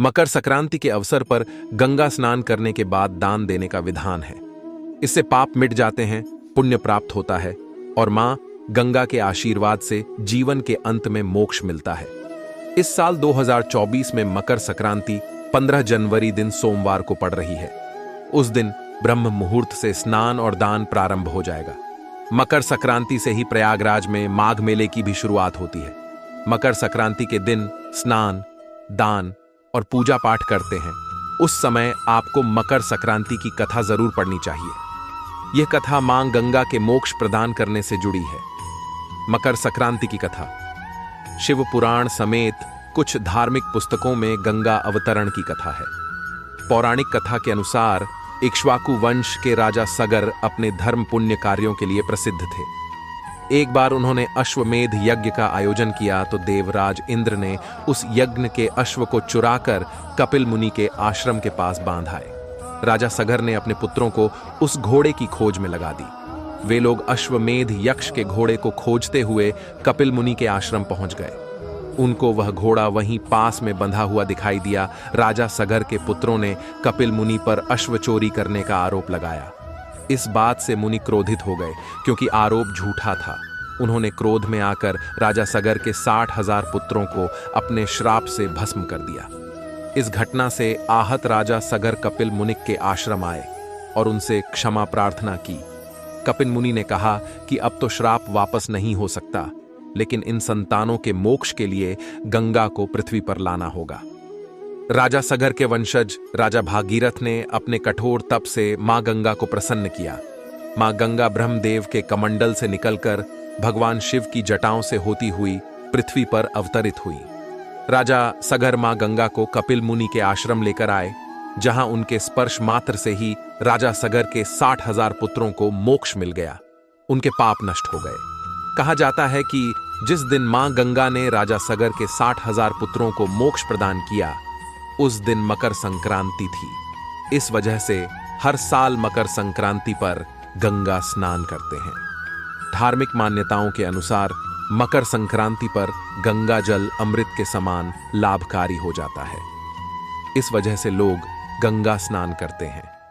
मकर संक्रांति के अवसर पर गंगा स्नान करने के बाद दान देने का विधान है। इससे पाप मिट जाते हैं, पुण्य प्राप्त होता है और मां गंगा के आशीर्वाद से जीवन के अंत में मोक्ष मिलता है। इस साल 2024 में मकर संक्रांति 15 जनवरी दिन सोमवार को पड़ रही है। उस दिन ब्रह्म मुहूर्त से स्नान और दान प्रारंभ हो जाएगा। मकर संक्रांति से ही प्रयागराज में माघ मेले की भी शुरुआत होती है। मकर संक्रांति के दिन स्नान, दान और पूजा पाठ करते हैं। उस समय आपको मकर संक्रांति की कथा जरूर पढ़नी चाहिए। यह कथा मां गंगा के मोक्ष प्रदान करने से जुड़ी है। मकर संक्रांति की कथा शिव पुराण समेत कुछ धार्मिक पुस्तकों में गंगा अवतरण की कथा है। पौराणिक कथा के अनुसार इक्ष्वाकु वंश के राजा सगर अपने धर्म पुण्य कार्यों के लिए प्रसिद्ध थे। एक बार उन्होंने अश्वमेध यज्ञ का आयोजन किया तो देवराज इंद्र ने उस यज्ञ के अश्व को चुराकर कपिल मुनि के आश्रम के पास बांधाए। राजा सगर ने अपने पुत्रों को उस घोड़े की खोज में लगा दी। वे लोग अश्वमेध यक्ष के घोड़े को खोजते हुए कपिल मुनि के आश्रम पहुंच गए। उनको वह घोड़ा वहीं पास में बंधा हुआ दिखाई दिया। राजा सगर के पुत्रों ने कपिल मुनि पर अश्व चोरी करने का आरोप लगाया। इस बात से मुनि क्रोधित हो गए क्योंकि आरोप झूठा था। उन्होंने क्रोध में आकर राजा सगर के 60,000 पुत्रों को अपने श्राप से भस्म कर दिया। इस घटना से आहत राजा सगर कपिल मुनि के आश्रम आए और उनसे क्षमा प्रार्थना की। कपिल मुनि ने कहा कि अब तो श्राप वापस नहीं हो सकता, लेकिन इन संतानों के मोक्ष के लिए गंगा को पृथ्वी पर लाना होगा। राजा सगर के वंशज राजा भागीरथ ने अपने कठोर तप से मां गंगा को प्रसन्न किया। मां गंगा ब्रह्मदेव के कमंडल से निकलकर भगवान शिव की जटाओं से होती हुई पृथ्वी पर अवतरित हुई। राजा सगर मां गंगा को कपिल मुनि के आश्रम लेकर आए, जहां उनके स्पर्श मात्र से ही राजा सगर के 60,000 पुत्रों को मोक्ष मिल गया। उनके पाप नष्ट हो गए। कहा जाता है कि जिस दिन मां गंगा ने राजा सगर के 60,000 पुत्रों को मोक्ष प्रदान किया, उस दिन मकर संक्रांति थी। इस वजह से हर साल मकर संक्रांति पर गंगा स्नान करते हैं। धार्मिक मान्यताओं के अनुसार मकर संक्रांति पर गंगा जल अमृत के समान लाभकारी हो जाता है। इस वजह से लोग गंगा स्नान करते हैं।